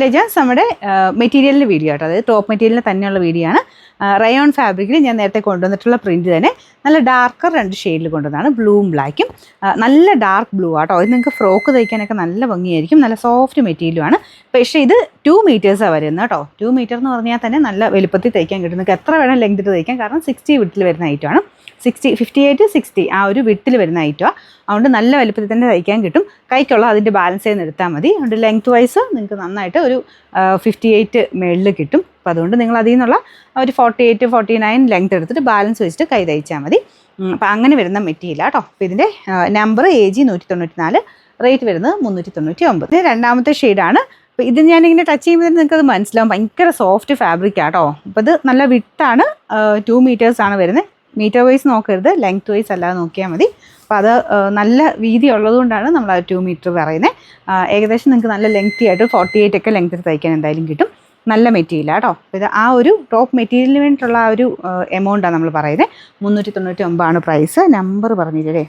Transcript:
Legends നമ്മുടെ മെറ്റീരിയലിൻ്റെ video ആട്ടോ, അതായത് ടോപ്പ് മെറ്റീരിയലിന് തന്നെയുള്ള വീഡിയോ ആണ്. റയോൺ ഫാബ്രിക്കിൽ ഞാൻ നേരത്തെ കൊണ്ടുവന്നിട്ടുള്ള പ്രിൻറ്റ് തന്നെ നല്ല ഡാർക്കർ 2 ഷെയ്ഡിൽ കൊണ്ടുവന്നതാണ്, ബ്ലൂവും ബ്ലാക്കും. നല്ല ഡാർക്ക് ബ്ലൂ ആട്ടോ. ഇത് നിങ്ങൾക്ക് ഫ്രോക്ക് തയ്ക്കാനൊക്കെ നല്ല ഭംഗിയായിരിക്കും, നല്ല സോഫ്റ്റ് മെറ്റീരിയലുമാണ്. പക്ഷേ ഇത് 2 മീറ്റേഴ്സാണ് വരുന്നത് കേട്ടോ. 2 മീറ്റർ എന്ന് പറഞ്ഞാൽ തന്നെ നല്ല വലുപ്പത്തിൽ തയ്ക്കാൻ കിട്ടും. നിങ്ങൾക്ക് എത്ര വേണം ലെങ്ത് തയ്ക്കാം, കാരണം 60 വിട്ടിൽ വരുന്ന ഐറ്റമാണ്. 58-60 ആ ഒരു വിട്ടിൽ വരുന്ന ഐറ്റമാണ്. അതുകൊണ്ട് നല്ല വലുപ്പത്തിൽ തന്നെ തയ്ക്കാൻ കിട്ടും. കൈക്കുള്ള അതിൻ്റെ ബാലൻസ് ചെയ്ത് എടുത്താൽ മതി. അതുകൊണ്ട് ലെങ്ത് വൈസ് നിങ്ങൾക്ക് നന്നായിട്ട് ഒരു 58 മേളിൽ കിട്ടും. അപ്പോൾ അതുകൊണ്ട് നിങ്ങൾ അതിൽ നിന്നുള്ള ഒരു 48-49 ലെങ്ത് എടുത്തിട്ട് ബാലൻസ് വെച്ചിട്ട് കൈ തയ്ച്ചാൽ മതി. അപ്പോൾ അങ്ങനെ വരുന്ന മെറ്റീരിയൽ കേട്ടോ. അപ്പോൾ ഇതിൻ്റെ നമ്പർ AG 194, റേറ്റ് വരുന്നത് 399. ഇത് രണ്ടാമത്തെ ഷെയ്ഡാണ്. അപ്പോൾ ഇത് ഞാനിങ്ങനെ ടച്ച് ചെയ്യുമ്പോൾ തന്നെ നിങ്ങൾക്കത് മനസ്സിലാവും, ഭയങ്കര സോഫ്റ്റ് ഫാബ്രിക് ആട്ടോ. അപ്പോൾ ഇത് നല്ല വിട്ടാണ്, 2 മീറ്റേഴ്സാണ് വരുന്നത്. മീറ്റർ വൈസ് നോക്കരുത്, ലെങ്ത് വൈസ് അല്ലാതെ നോക്കിയാൽ മതി. അപ്പോൾ അത് നല്ല വീതി ഉള്ളതുകൊണ്ടാണ് നമ്മൾ ആ 2 മീറ്റർ പറയുന്നത്. ഏകദേശം നിങ്ങൾക്ക് നല്ല ലെങ്തി ആയിട്ട് 48 ഒക്കെ ലെങ്ത്തിൽ തയ്ക്കാൻ എന്തായാലും കിട്ടും. നല്ല മെറ്റീരിയൽ കേട്ടോ. അപ്പോൾ ഇത് ആ ഒരു ടോപ്പ് മെറ്റീരിയലിന് വേണ്ടിയിട്ടുള്ള ആ ഒരു എമൗണ്ടാണ് നമ്മൾ പറയുന്നത്. 399 ആണ് പ്രൈസ്. നമ്പർ പറഞ്ഞില്ലേ?